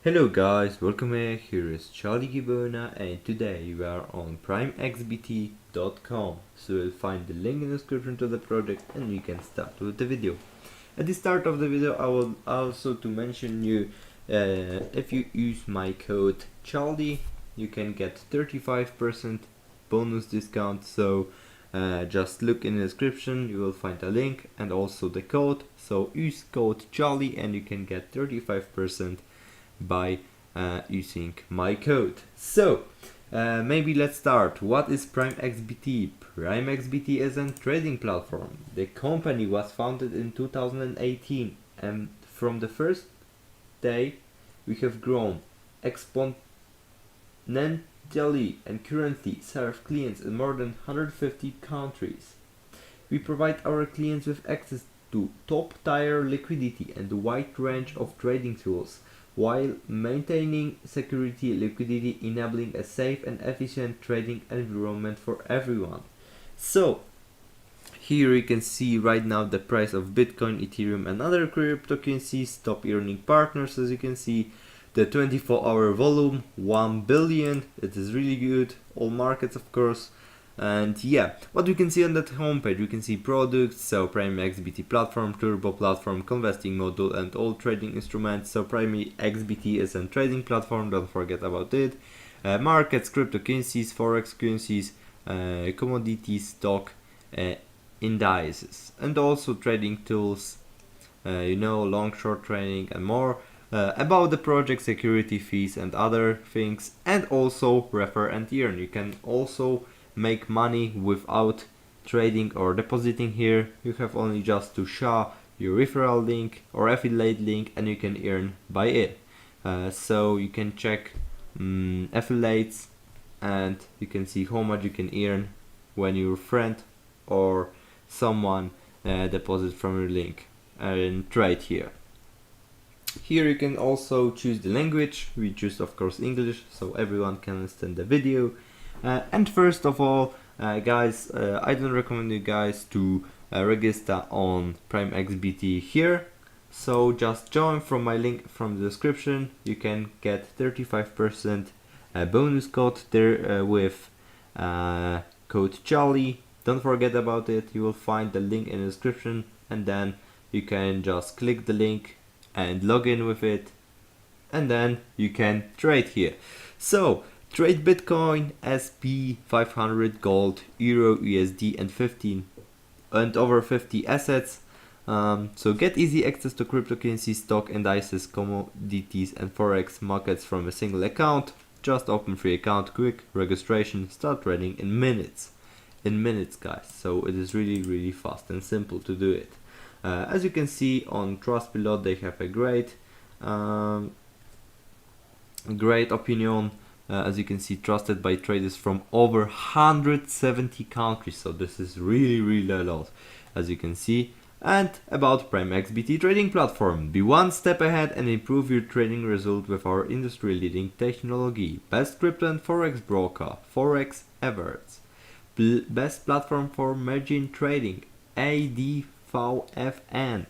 Hello guys, welcome back. Here is Charlie Gibona and today we are on PrimeXBT.com. So you'll find the link in the description to the project and we can start with the video. At the start of the video I will also to mention you if you use my code Charlie you can get 35% bonus discount. So just look in the description, you will find a link and also the code. So use code Charlie and you can get 35% by using my code. So maybe let's start. What is PrimeXBT? PrimeXBT is a trading platform. The company was founded in 2018 and from the first day we have grown exponentially and currently serve clients in more than 150 countries. We provide our clients with access to top-tier liquidity and a wide range of trading tools, while maintaining security liquidity, enabling a safe and efficient trading environment for everyone. So here you can see right now the price of Bitcoin, Ethereum and other cryptocurrencies, top earning partners. As you can see, the 24-hour volume 1 billion. It is really good, all markets of course. And yeah, what we can see on that homepage, we can see products, so PrimeXBT platform, turbo platform, convesting module and all trading instruments. So PrimeXBT is a trading platform, don't forget about it. Markets, cryptocurrencies, forex currencies, commodities, stock, indices, and also trading tools, long short trading and more. About the project, security fees and other things, and also refer and earn. You can also make money without trading or depositing here. You have only just to share your referral link or affiliate link and you can earn by it. So you can check affiliates and you can see how much you can earn when your friend or someone deposits from your link and trade here. Here you can also choose the language. We choose of course English so everyone can understand the video. And first of all, guys, I don't recommend you guys to register on PrimeXBT here. So just join from my link from the description. You can get 35% bonus code there with code Charlie. Don't forget about it. You will find the link in the description and then you can just click the link and log in with it and then you can trade here. So trade Bitcoin, SP, 500, gold, Euro, USD and over 50 assets. So get easy access to cryptocurrency, stock, indices, commodities and forex markets from a single account. Just open free account, quick registration, start trading in minutes. In minutes guys, so it is really fast and simple to do it. As you can see on Trustpilot they have a great opinion. As you can see, trusted by traders from over 170 countries, so this is really a lot, as you can see. And about PrimeXBT trading platform, be one step ahead and improve your trading result with our industry leading technology. Best crypto and forex broker, forex awards, best platform for margin trading, ADVFN,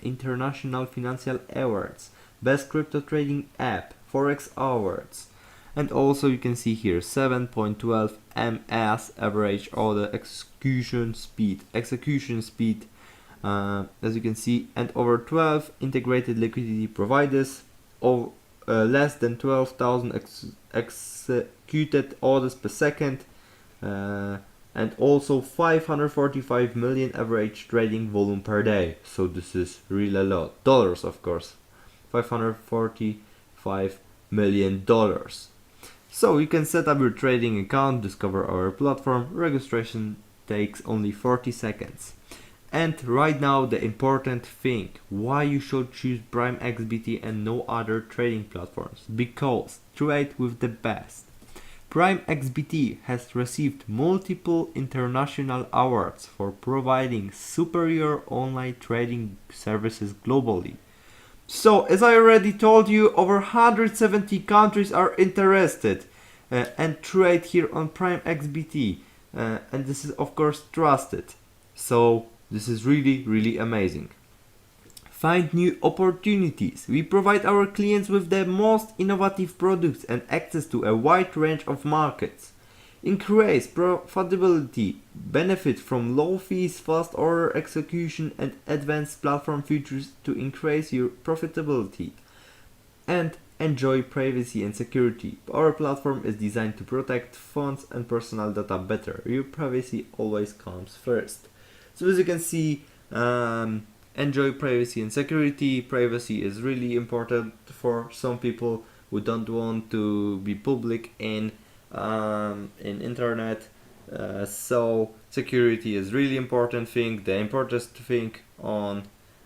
international financial awards, best crypto trading app, forex awards. And also you can see here 7.12 ms average order execution speed, as you can see, and over 12 integrated liquidity providers, or less than 12,000 executed orders per second, and also 545 million average trading volume per day. So this is really a lot. Dollars of course, $545 million. So you can set up your trading account, discover our platform. Registration takes only 40 seconds. And right now the important thing, why you should choose PrimeXBT and no other trading platforms. Because trade with the best. PrimeXBT has received multiple international awards for providing superior online trading services globally. So, as I already told you, over 170 countries are interested and trade here on PrimeXBT, and this is of course trusted. So this is really amazing. Find new opportunities. We provide our clients with the most innovative products and access to a wide range of markets. Increase profitability. Benefit from low fees, fast order execution, and advanced platform features to increase your profitability. And enjoy privacy and security. Our platform is designed to protect funds and personal data better. Your privacy always comes first. So as you can see, enjoy privacy and security. Privacy is really important for some people who don't want to be public in internet. So security is really important thing. The important thing on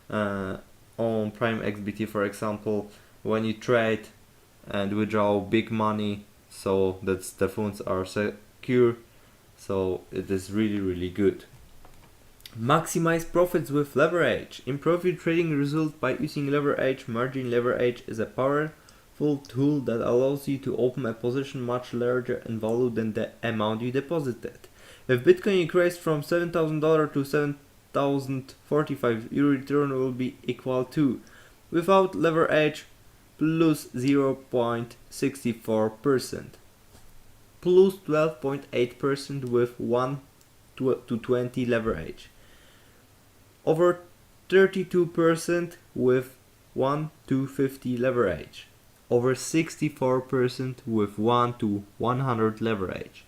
PrimeXBT, for example, when you trade and withdraw big money, so that the funds are secure. So it is really good. Maximize profits with leverage. Improve your trading result by using leverage. Margin leverage is a powerful tool that allows you to open a position much larger in value than the amount you deposited. If Bitcoin increased from $7,000 to 7,045, your return will be equal to, without leverage, plus 0.64%, plus 12.8% with 1 to 20 leverage, over 32% with 1 to 50 leverage, over 64% with 1 to 100 leverage.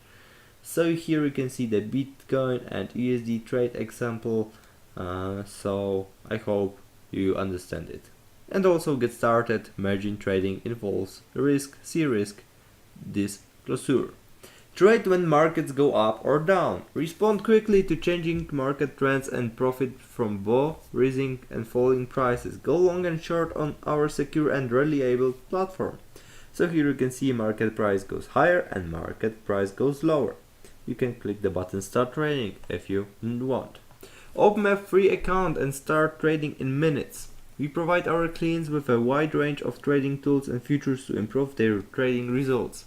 So here you can see the Bitcoin and USD trade example, so I hope you understand it. And also get started. Margin trading involves risk, see risk, disclosure. Trade when markets go up or down. Respond quickly to changing market trends and profit from both rising and falling prices. Go long and short on our secure and reliable platform. So here you can see market price goes higher and market price goes lower. You can click the button start trading if you want. Open a free account and start trading in minutes. We provide our clients with a wide range of trading tools and features to improve their trading results.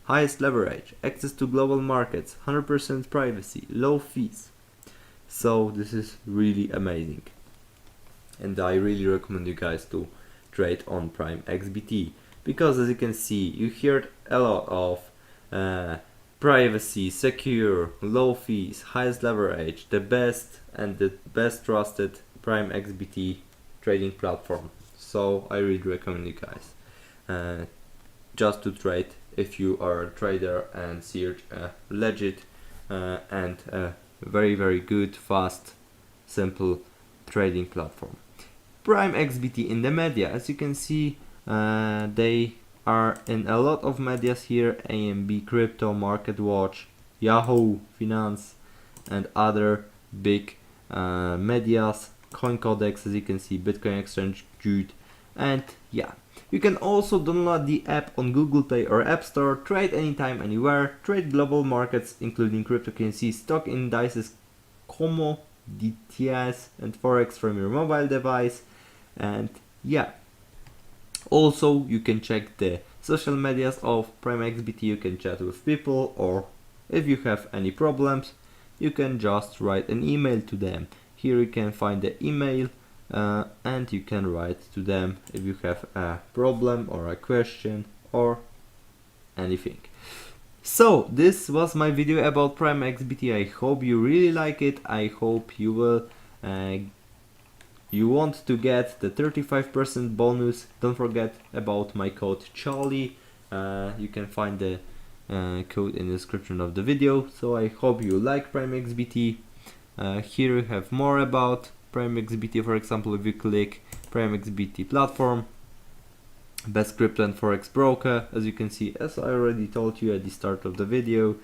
Highest leverage, access to global markets, 100% privacy, low fees. So this is really amazing. And I really recommend you guys to trade on PrimeXBT, because as you can see, you heard a lot of privacy, secure, low fees, highest leverage, the best trusted PrimeXBT trading platform. So I really recommend you guys just to trade if you are a trader and search a legit and very good, fast, simple trading platform. PrimeXBT in the media, as you can see, they are in a lot of medias here: AMB, Crypto, Market Watch, Yahoo Finance, and other big medias. CoinCodex, as you can see, Bitcoin Exchange, Jude, and yeah. You can also download the app on Google Play or App Store. Trade anytime, anywhere. Trade global markets, including cryptocurrency, stock indices, commodities, and forex from your mobile device. And yeah. Also, you can check the social medias of PrimeXBT. You can chat with people, or if you have any problems, you can just write an email to them. Here you can find the email and you can write to them if you have a problem or a question or anything. So this was my video about PrimeXBT. I hope you really like it. I hope you will you want to get the 35% bonus. Don't forget about my code Charlie. You can find the code in the description of the video. So I hope you like PrimeXBT. Here you have more about PrimeXBT. For example, if you click PrimeXBT platform, best crypto and forex broker, as you can see, as I already told you at the start of the video,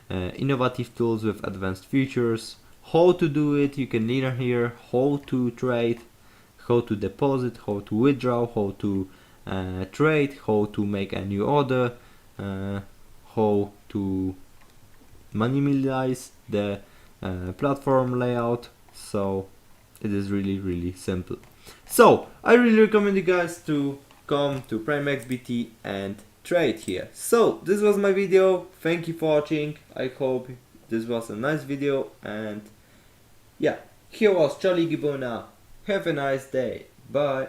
innovative tools with advanced features, how to do it, you can learn here, how to trade, how to deposit, how to withdraw, how to trade, how to make a new order, how to minimize the platform layout. So it is really simple. So I really recommend you guys to come to PrimeXBT and trade here. So this was my video. Thank you for watching. I hope this was a nice video, and yeah, here was Charlie Gibona. Have a nice day. Bye.